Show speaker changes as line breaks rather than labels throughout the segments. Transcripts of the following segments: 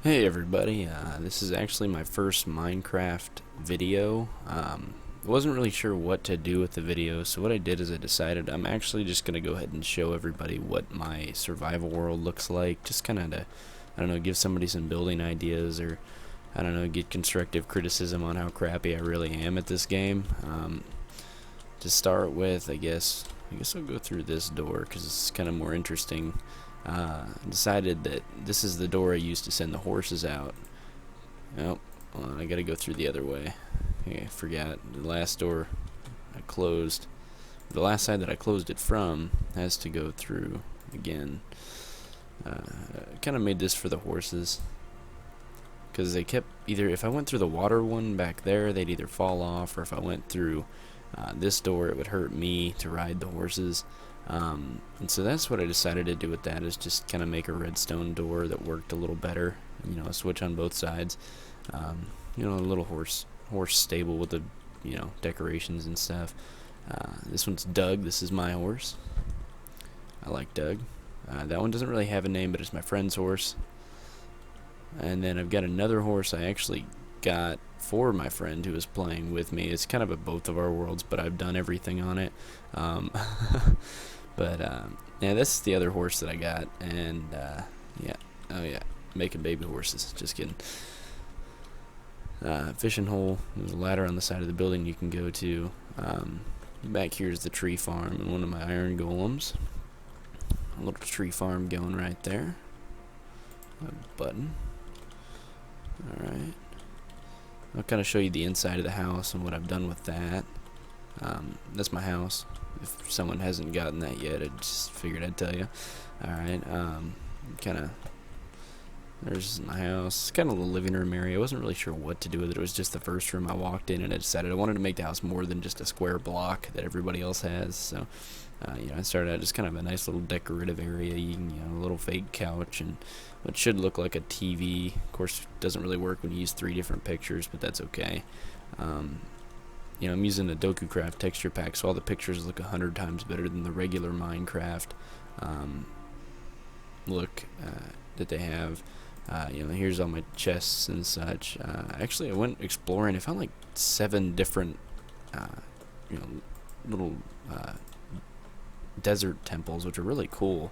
Hey everybody, this is actually my first Minecraft video. I wasn't really sure what to do with the video, so what I did is I decided I'm actually just going to go ahead and show everybody what my survival world looks like, just kind of to, I don't know, give somebody some building ideas, or, I don't know, get constructive criticism on how crappy I really am at this game. To start with, I guess I'll go through this door, because it's kind of more interesting. I decided that this is the door I used to send the horses out. Oh, well, I gotta go through the other way. Okay, I forgot. The last door I closed, the last side that I closed it from has to go through again. I kind of made this for the horses, because they kept either, if I went through the water one back there, they'd either fall off, or if I went through this door, it would hurt me to ride the horses. And so that's what I decided to do with that, is just kind of make a redstone door that worked a little better. A switch on both sides. A little horse stable with the decorations and stuff. This one's Doug. This is my horse. I like Doug. That one doesn't really have a name, but it's my friend's horse. And then I've got another horse I actually got for my friend who was playing with me. It's kind of a both of our worlds, but I've done everything on it. But yeah, this is the other horse that I got, and yeah, oh yeah, making baby horses. Just kidding. Fishing hole. There's a ladder on the side of the building you can go to. Back here is the tree farm and one of my iron golems. A little tree farm going right there. A button. Alright. I'll kind of show you the inside of the house and what I've done with that. That's my house. If someone hasn't gotten that yet, I just figured I'd tell you. Alright, kind of, there's my house. It's kind of the living room area. I wasn't really sure what to do with it. It was just the first room I walked in, and I decided I wanted to make the house more than just a square block that everybody else has. So, I started out just kind of a nice little decorative area. A little fake couch and what should look like a TV. Of course, it doesn't really work when you use 3 different pictures, but that's okay. I'm using the DokuCraft texture pack, so all the pictures look 100 times better than the regular Minecraft look that they have. Here's all my chests and such. Actually, I went exploring. I found like 7 different, little desert temples, which are really cool.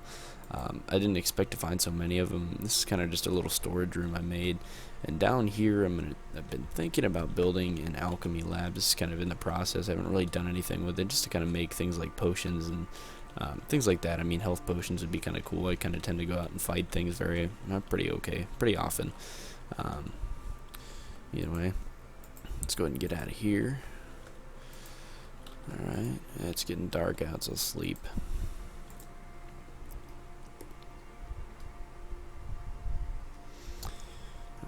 I didn't expect to find so many of them. This is kind of just a little storage room I made. And down here, I've been thinking about building an alchemy lab. This is kind of in the process. I haven't really done anything with it, just to kind of make things like potions and things like that. I mean, health potions would be kind of cool. I kind of tend to go out and fight things pretty often. Either way, let's go ahead and get out of here. Alright, it's getting dark out, so I'll sleep.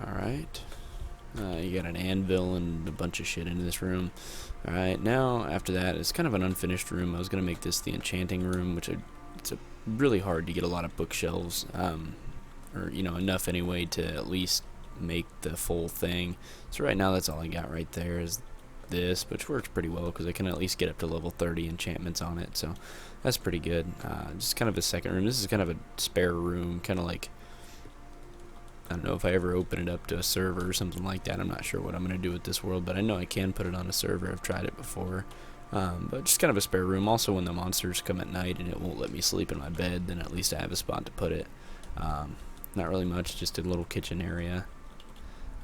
Alright. You got an anvil and a bunch of shit in this room. Alright, now after that, it's kind of an unfinished room. I was going to make this the enchanting room, it's really hard to get a lot of bookshelves, or enough anyway to at least make the full thing. So right now that's all I got right there is this, which works pretty well because I can at least get up to level 30 enchantments on it, so that's pretty good. Just kind of a second room. This is kind of a spare room, kind of like, I don't know if I ever open it up to a server or something like that. I'm not sure what I'm going to do with this world, but I know I can put it on a server. I've tried it before. But just kind of a spare room. Also, when the monsters come at night and it won't let me sleep in my bed, then at least I have a spot to put it. Not really much, just a little kitchen area.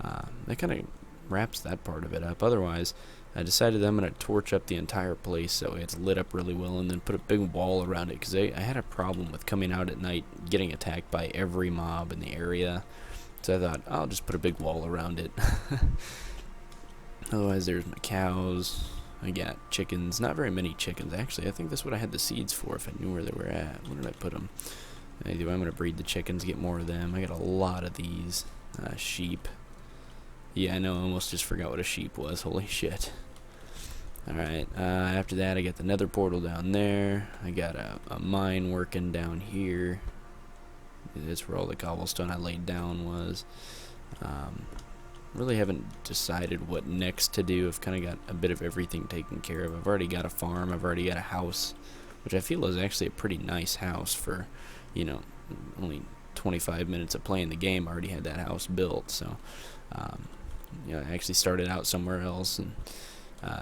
That kind of wraps that part of it up. Otherwise, I decided that I'm going to torch up the entire place so it's lit up really well, and then put a big wall around it, because I had a problem with coming out at night getting attacked by every mob in the area. So I thought, I'll just put a big wall around it. Otherwise, there's my cows. I got chickens. Not very many chickens, actually. I think that's what I had the seeds for, if I knew where they were at. Where did I put them? Anyway, I'm going to breed the chickens, get more of them. I got a lot of these. Sheep. Yeah, I know, I almost just forgot what a sheep was. Holy shit. Alright, after that, I got the nether portal down there. I got a mine working down here. That's where all the cobblestone I laid down was. Really haven't decided what next to do. I've kind of got a bit of everything taken care of. I've already got a farm. I've already got a house, which I feel is actually a pretty nice house for, only 25 minutes of playing the game, I already had that house built. So I actually started out somewhere else and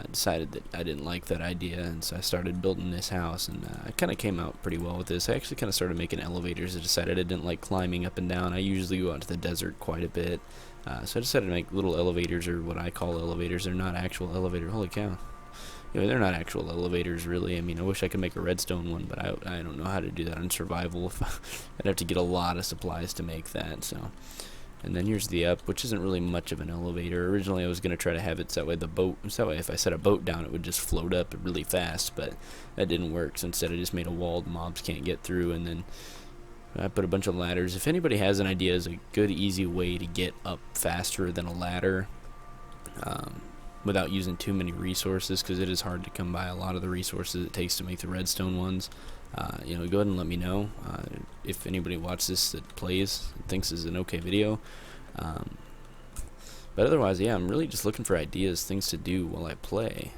decided that I didn't like that idea, and so I started building this house, and I kind of came out pretty well with this. I actually kind of started making elevators. I decided I didn't like climbing up and down. I usually go out to the desert quite a bit, so I decided to make little elevators, or what I call elevators. They're not actual elevators. Holy cow. They're not actual elevators, really. I mean, I wish I could make a redstone one, but I don't know how to do that on survival. I'd have to get a lot of supplies to make that, so... And then here's the up, which isn't really much of an elevator. Originally, I was going to try to have it so that way if I set a boat down, it would just float up really fast, but that didn't work. So instead, I just made a wall the mobs can't get through, and then I put a bunch of ladders. If anybody has an idea as a good, easy way to get up faster than a ladder, without using too many resources, because it is hard to come by a lot of the resources it takes to make the redstone ones, go ahead and let me know. If anybody watches this that plays and thinks this is an okay video. But otherwise, yeah, I'm really just looking for ideas, things to do while I play.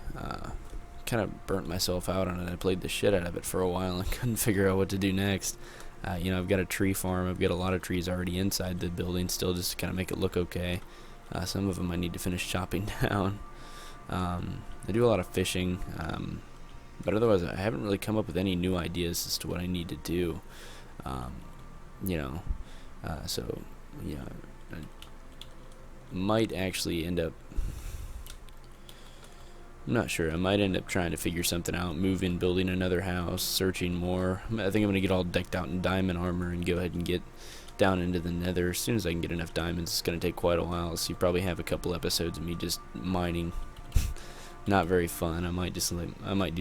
Kind of burnt myself out on it. I played the shit out of it for a while and couldn't figure out what to do next. I've got a tree farm. I've got a lot of trees already inside the building still, just to kind of make it look okay. Some of them I need to finish chopping down. I do a lot of fishing, but otherwise I haven't really come up with any new ideas as to what I need to do. So I might actually end up, I'm not sure, I might end up trying to figure something out, moving, building another house, searching more. I think I'm going to get all decked out in diamond armor and go ahead and get down into the nether. As soon as I can get enough diamonds, it's going to take quite a while, so you probably have a couple episodes of me just mining. Not very fun. I might do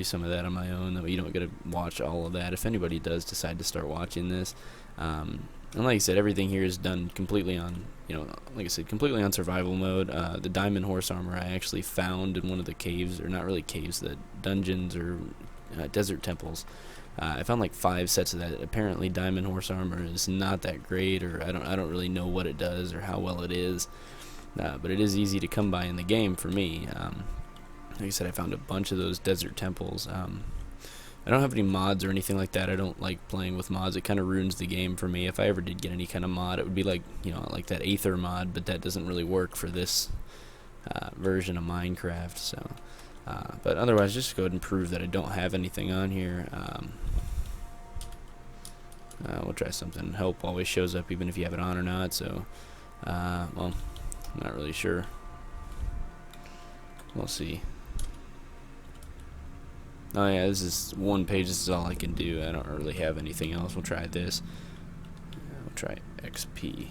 some of that on my own, though you don't get to watch all of that if anybody does decide to start watching this. And like I said, everything here is done completely on, completely on survival mode. The diamond horse armor I actually found in one of the caves, or not really caves, the dungeons or desert temples. I found like 5 sets of that. Apparently, diamond horse armor is not that great, or I don't really know what it does or how well it is. But it is easy to come by in the game for me. Like I said, I found a bunch of those desert temples. I don't have any mods or anything like that. I don't like playing with mods. It kind of ruins the game for me. If I ever did get any kind of mod, it would be like, like that Aether mod, but that doesn't really work for this version of Minecraft. So, but otherwise, just go ahead and prove that I don't have anything on here. We'll try something. Help always shows up even if you have it on or not. So, well, I'm not really sure. We'll see. Oh yeah, this is one page. This is all I can do. I don't really have anything else. We'll try this. We'll try XP.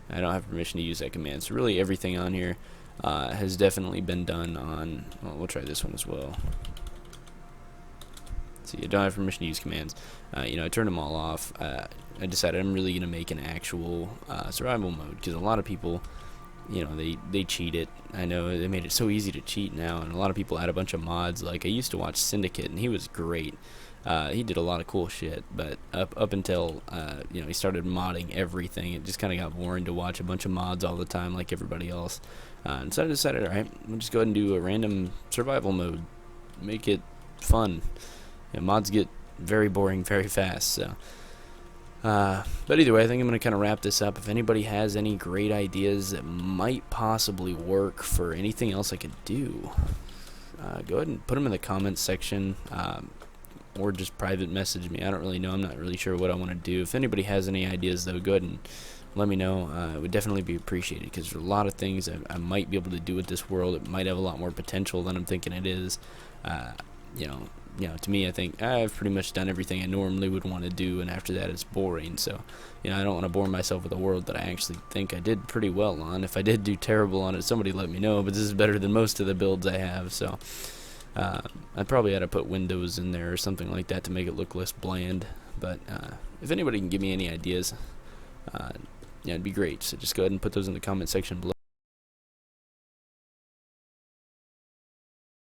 I don't have permission to use that command. So really everything on here has definitely been done on... Well, we'll try this one as well. See, I don't have permission to use commands. I turned them all off. I decided I'm really going to make an actual survival mode, because a lot of people... they cheat it. I know they made it so easy to cheat now, and a lot of people add a bunch of mods. Like, I used to watch Syndicate, and he was great. He did a lot of cool shit, but up until he started modding everything, it just kind of got boring to watch a bunch of mods all the time like everybody else. And so I decided, alright, we'll just go ahead and do a random survival mode. Make it fun. Mods get very boring very fast, so... but either way, I think I'm going to kind of wrap this up. If anybody has any great ideas that might possibly work for anything else I could do, go ahead and put them in the comments section, or just private message me. I don't really know. I'm not really sure what I want to do. If anybody has any ideas, though, go ahead and let me know. It would definitely be appreciated, because there's a lot of things I might be able to do with this world. It might have a lot more potential than I'm thinking it is. To me, I think I've pretty much done everything I normally would want to do, and after that it's boring. So, I don't want to bore myself with a world that I actually think I did pretty well on. If I did do terrible on it, somebody let me know, but this is better than most of the builds I have, so I probably ought to put windows in there or something like that to make it look less bland. But if anybody can give me any ideas, it'd be great. So just go ahead and put those in the comment section below.